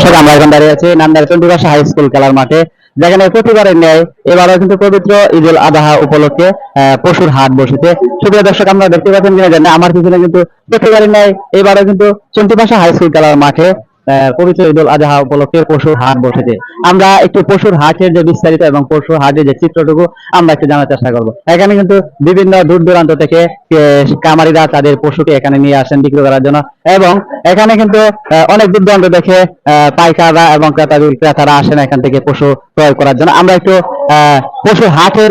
দর্শক, আমরা এখন দাঁড়িয়ে আছি নান্দাইল চণ্ডীবাসা হাই স্কুল খেলার মাঠে, যেখানে প্রতিবারের ন্যায় এবারও কিন্তু পবিত্র ঈদ উল আযহা উপলক্ষে পশুর হাট বসেছে। সুপ্রিয় দর্শক, আমরা দেখতে পাচ্ছেন কিনা জানি না, আমার পিছনে কিন্তু প্রতিবারের ন্যায় এবারও কিন্তু চণ্ডীবাসা হাই স্কুল খেলার মাঠে পবিত্র ঈদ উল আযহা উপলক্ষে পশুর হাট বসেছে। আমরা একটু পশুর হাটের যে বিস্তারিত এবং পশুর হাটের যে চিত্রটুকু আমরা একটু জানার চেষ্টা করব। এখানে কিন্তু বিভিন্ন দূর দূরান্ত থেকে কামারিরা তাদের পশুকে এখানে নিয়ে আসেন বিক্রি করার জন্য, এবং এখানে কিন্তু অনেক দূর দূরান্ত থেকে পাইকাররা এবং ক্রেতারা আসেন এখান থেকে পশু ক্রয় করার জন্য। আমরা একটু পশুর হাটের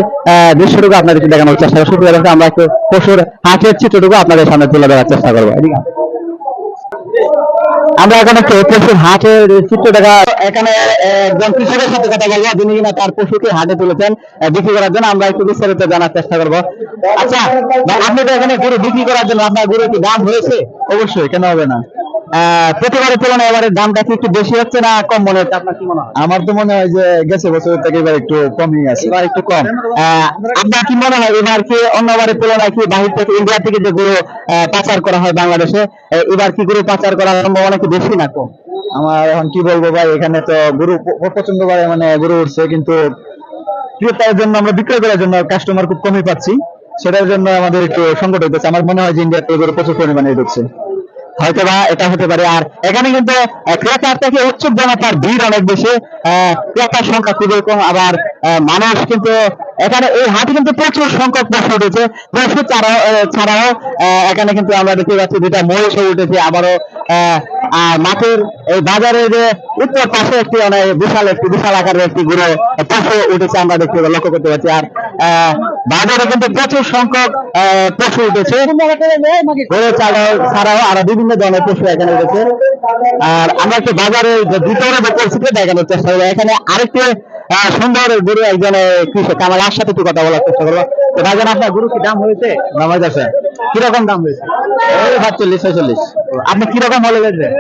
দৃশ্যটুকু আপনাদের দেখানোর চেষ্টা করব। সুপ্রিয় দর্শক, আমরা একটু পশুর হাটের চিত্রটুকু আপনাদের সামনে তুলে ধরার চেষ্টা করবো। আমরা এখন একটু পশুর হাটের চিত্র দেখা, এখানে একজন কৃষকের সাথে কথা বলবো যিনি কিনা তার পশুকে হাটে তুলেছেন বিক্রি করার জন্য। আমরা একটু বিস্তারিত জানার চেষ্টা করবো। আচ্ছা ভাই, আপনি তো এখানে গরু বিক্রি করার জন্য, আপনার গরু কি দাম হয়েছে? অবশ্যই, কেন হবে না। প্রতিবারের তুলনায় এবারে দামটা কি একটু বেশি হচ্ছে না কম মনে হচ্ছে? আপনার কি মনে হয়? আমার তো মনে হয় যে গেছে বছরের থেকে এবার একটু কমই আছে। এবার একটু কম। আপনার কি মনে হয় এবার কি অন্যবারের তুলনায় কি বাহির থেকে, ইন্ডিয়া থেকে যে গরু পাচার করা হয় বাংলাদেশে, এবার কি গরু পাচার করার সম্ভাবনা কি বেশি না কম? আমার এখন কি বলবো ভাই, এখানে তো গরু প্রচন্ড ভাবে মানে গরু উঠছে, কিন্তু ক্রেতার জন্য, আমরা বিক্রয় করার জন্য কাস্টমার খুব কমই পাচ্ছি। সেটার জন্য আমাদের একটু সংকট হইতেছে। আমার মনে হয় যে ইন্ডিয়াতে গরু প্রচুর পরিমাণে ঢুকছে। হয়তো বা এটা হতে পারে। আর এখানে কিন্তু ক্রেতার থেকে উৎসুক জনতার ভিড় অনেক বেশি, ক্রেতার সংখ্যা খুবই কম। আবার মানুষ কিন্তু এখানে এই হাটে কিন্তু প্রচুর সংখ্যক পশু উঠেছে। পশু ছাড়াও এখানে কিন্তু আমরা দেখতে পাচ্ছি দুটা মহিষও উঠেছে। আবারও মাঠের এই বাজারের যে উত্তর পাশে একটি অনেক বিশাল আকারের একটি গরু পশু উঠেছে, আমরা লক্ষ্য করতে পারছি। আর বাজারে কিন্তু প্রচুর সংখ্যক পশু উঠেছে, গরু ছাড়াও আরো বিভিন্ন ধরনের পশু এখানে উঠেছে। আর আমরা একটু বাজারের ভিতরে যে পরিস্থিতি দেখানোর চেষ্টা করবো। এখানে আরেকটি সুন্দর গরু একজন কৃষক, আমার সাথে একটু কথা বলার চেষ্টা করবো। তো ভাইজান, আপনার গরু কি দাম হয়েছে? নাম হয়েছে কিরকম দাম হয়েছে? এই 45-46। আপনি কিরকম হলে বেচবেন?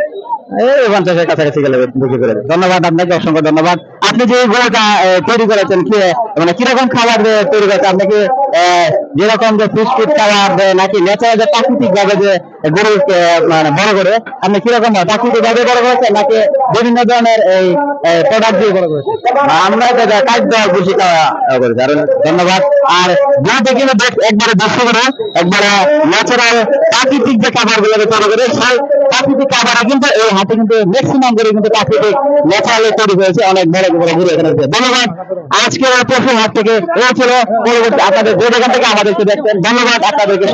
এই 50-এর কাছাকাছি গেলে বিক্রি করে দেব। ধন্যবাদ আপনাকে, অসংখ্য ধন্যবাদ। আপনি যে গরুটা তৈরি করেছেন, কি মানে কিরকম খাবার তৈরি করেছেন? আপনি কি যেরকম যে পুষ্টির খাবার নাকি ন্যাচারাল যে প্রাকৃতিক ভাবে যে গরু মানে বড় করে, আপনি কিরকম প্রাকৃতিক ভাবে বড় করেছেন নাকি বিভিন্ন ধরনের এই প্রোডাক্ট দিয়ে বড় করেছেন? আমরা খাদ্য বেশি খাওয়া করেছি। আর ধন্যবাদ। আর গরুতে কিন্তু একবারে দেশি করে, একবারে ন্যাচারাল প্রাকৃতিক যে খাবার গুলো তৈরি করে, সেই প্রাকৃতিক খাবার কিন্তু এই হাটে কিন্তু ম্যাক্সিমাম করে কিন্তু প্রাকৃতিক ন্যাচারালি তৈরি হয়েছে। অনেক বড় বড় গরু এখানে আছে। ধন্যবাদ। আজকে পশু হাট থেকে এই ছিল। পরবর্তী আপনাদের যে যেখান থেকে আমাদেরকে দেখতেন, ধন্যবাদ আপনাদেরকে।